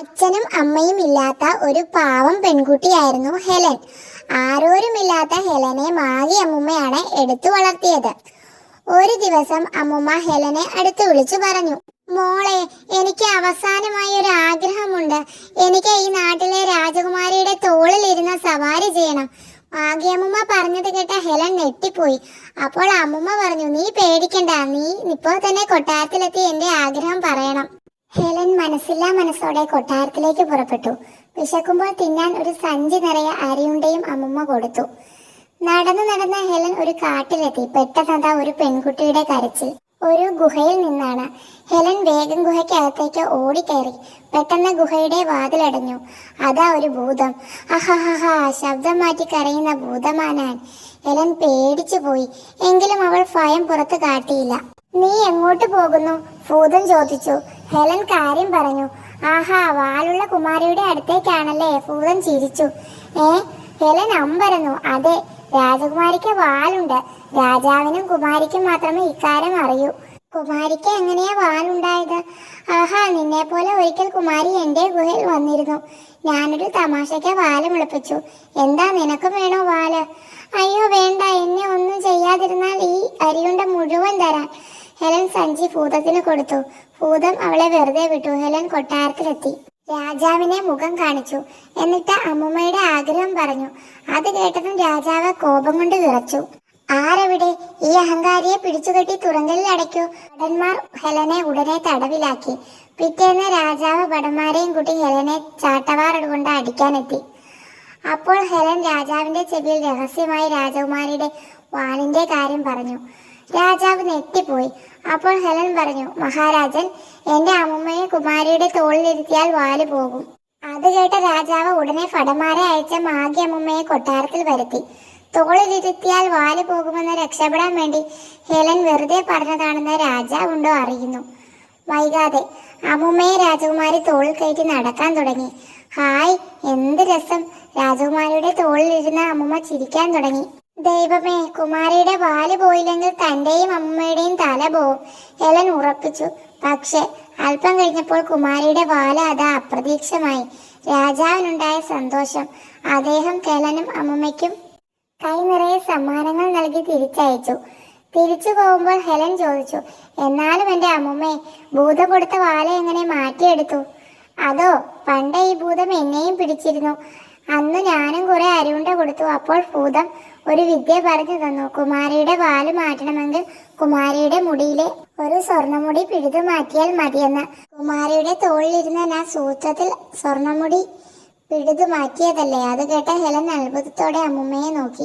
അച്ഛനും അമ്മയും ഇല്ലാത്ത ഒരു പാവം പെൺകുട്ടിയായിരുന്നു ഹെലൻ. ആരോരുമില്ലാത്ത ഹെലനെ മാഗി അമ്മുമ്മയാണ് എടുത്തു വളർത്തിയത്. ഒരു ദിവസം അമ്മുമ്മ ഹെലനെ അടുത്ത് വിളിച്ചു പറഞ്ഞു, മോളെ, എനിക്ക് അവസാനമായി ഒരു ആഗ്രഹമുണ്ട്. എനിക്ക് ഈ നാട്ടിലെ രാജകുമാരിയുടെ തോളിൽ ഇരുന്ന് സവാരി ചെയ്യണം. മാഗി അമ്മുമ്മ പറഞ്ഞത് കേട്ട ഹെലൻ ഞെട്ടിപ്പോയി. അപ്പോൾ അമ്മുമ്മ പറഞ്ഞു, നീ പേടിക്കണ്ട, നീ ഇപ്പോൾ തന്നെ കൊട്ടാരത്തിലെത്തി എന്റെ ആഗ്രഹം പറയണം. ഹെലൻ മനസ്സില്ലാ മനസ്സോടെ കൊട്ടാരത്തിലേക്ക് പുറപ്പെട്ടു. വിശക്കുമ്പോൾ തിന്നാൻ ഒരു സഞ്ചി നിറയെ അരിയുണ്ടയും അമ്മുമ്മ കൊടുത്തു. നടന്നു നടന്ന ഹെലൻ ഒരു കാട്ടിലെത്തി. പെട്ടെന്നതാ ഒരു പെൺകുട്ടിയുടെ കരച്ചിൽ. ഒരു ഗുഹയിൽ നിന്നാണ്. ഹെലൻ വേഗം ഗുഹയ്ക്കകത്തേക്ക് ഓടിക്കയറി. പെട്ടെന്ന് ഗുഹയുടെ വാതിലടഞ്ഞു. അതാ ഒരു ഭൂതം. അഹഹഹ, ശബ്ദം മാറ്റി കരയുന്ന ഭൂതമാനാൻ. ഹെലൻ പേടിച്ചു പോയി. എങ്കിലും അവൾ ഭയം പുറത്ത് കാട്ടിയില്ല. നീ എങ്ങോട്ട് പോകുന്നു? ഭൂതം ചോദിച്ചു. ഹെലൻ കാര്യം പറഞ്ഞു. ആഹാ, വാലുള്ള കുമാരിയുടെ അടുത്തേക്കാണല്ലേ? ഭൂതം ചിരിച്ചു. ഹെലൻ അമ്പരന്നു. അതെ, രാജകുമാരിക്ക് വാലുണ്ട്. രാജാവിനും കുമാരിക്കും മാത്രമേ ഇക്കാര്യം അറിയൂ. കുമാരിക്ക് എങ്ങനെയാ വാലുണ്ടായത്? ആഹാ, നിന്നെ പോലെ ഒരിക്കൽ കുമാരി എന്റെ ഗുഹയിൽ വന്നിരുന്നു. ഞാനൊരു തമാശയ്ക്ക് വാല് മുളപ്പിച്ചു. എന്താ, നിനക്കും വേണോ വാല്? അയ്യോ വേണ്ട, എന്നെ ഒന്നും ചെയ്യാതിരുന്നാൽ ഈ അരിയുണ്ട മുഴുവൻ തരാൻ. ഹെലൻ സഞ്ചി ഭൂതത്തിന് കൊടുത്തു. ഭൂതം അവളെ വെറുതെ വിട്ടു. ഹെലൻ കൊട്ടാരത്തിലെത്തി. രാജാവിനെ മുഖം കാണിച്ചു. എന്നിട്ട് അമ്മുമ്മയുടെ ആഗ്രഹം പറഞ്ഞു. അത് കേട്ടതും രാജാവ് കോപം കൊണ്ട് വിറച്ചു. ആരെവിടെ? ഈ അഹങ്കാരിയെ പിടിച്ചുകെട്ടി തുറങ്കലിൽ അടയ്ക്കൂ. ഭടന്മാർ ഹെലനെ ഉടനെ തടവിലാക്കി. പിറ്റേന്ന് രാജാവ് ഭടന്മാരെയും കൂട്ടി ഹെലനെ ചാട്ടവാറുകൊണ്ട് അടിക്കാനെത്തി. അപ്പോൾ ഹെലൻ രാജാവിന്റെ ചെവിയിൽ രഹസ്യമായി രാജകുമാരിയുടെ വാലിന്റെ കാര്യം പറഞ്ഞു. രാജാവ് നെട്ടിപ്പോയി. അപ്പോൾ ഹെലൻ പറഞ്ഞു, മഹാരാജൻ, എന്റെ അമ്മുമ്മയെ കുമാരിയുടെ തോളിലിരുത്തിയാൽ വാല് പോകും. അത് കേട്ട രാജാവ് ഉടനെ ഭടന്മാരെ അയച്ച മാഗി അമ്മുമ്മയെ കൊട്ടാരത്തിൽ വരുത്തി. തോളിലിരുത്തിയാൽ വാല് പോകുമെന്ന് രക്ഷപ്പെടാൻ വേണ്ടി ഹെലൻ വെറുതെ പറഞ്ഞതാണെന്ന് രാജാവുണ്ടോ അറിയുന്നു. വൈകാതെ അമ്മുമ്മയെ രാജകുമാരി തോളിൽ കയറ്റി നടക്കാൻ തുടങ്ങി. ഹായ്, എന്ത് രസം! രാജകുമാരിയുടെ തോളിലിരുന്ന അമ്മുമ്മ ചിരിക്കാൻ തുടങ്ങി. ദൈവമേ, കുമാരിയുടെ വാല് പോയില്ലെങ്കിൽ തന്റെയും അമ്മയുടെയും തല പോവും, ഹെലൻ ഉറപ്പിച്ചു. പക്ഷെ അല്പം കഴിഞ്ഞപ്പോൾ കുമാരിയുടെ വാല് അതാ അപ്രതീക്ഷിതമായി. രാജാവിനുണ്ടായ സന്തോഷം അദ്ദേഹം ഹെലനും അമ്മുമ്മയ്ക്കും കൈ നിറയെ സമ്മാനങ്ങൾ നൽകി തിരിച്ചയച്ചു. തിരിച്ചു പോകുമ്പോൾ ഹെലൻ ചോദിച്ചു, എന്നാലും എന്റെ അമ്മുമ്മേ, ഭൂതം കൊടുത്ത വാല എങ്ങനെ മാറ്റിയെടുത്തു? അതോ, പണ്ട് ഈ ഭൂതം എന്നെയും പിടിച്ചിരുന്നു. അന്ന് ഞാനും കുറെ അരിയുണ്ട കൊടുത്തു. അപ്പോൾ ഭൂതം ഒരു വിദ്യ പറഞ്ഞു തന്നു. കുമാരിയുടെ വാല് മാറ്റണമെങ്കിൽ കുമാരിയുടെ മുടിയിലെ ഒരു സ്വർണ്ണമുടി പിഴുതു മാറ്റിയാൽ മതിയെന്ന്. കുമാരിയുടെ തോളിലിരുന്ന ഞാൻ സൂത്രത്തിൽ സ്വർണ്ണമുടി പിഴുതു മാറ്റിയതല്ലേ? അത് കേട്ട ഹെലൻ അത്ഭുതത്തോടെ അമ്മുമ്മയെ നോക്കി.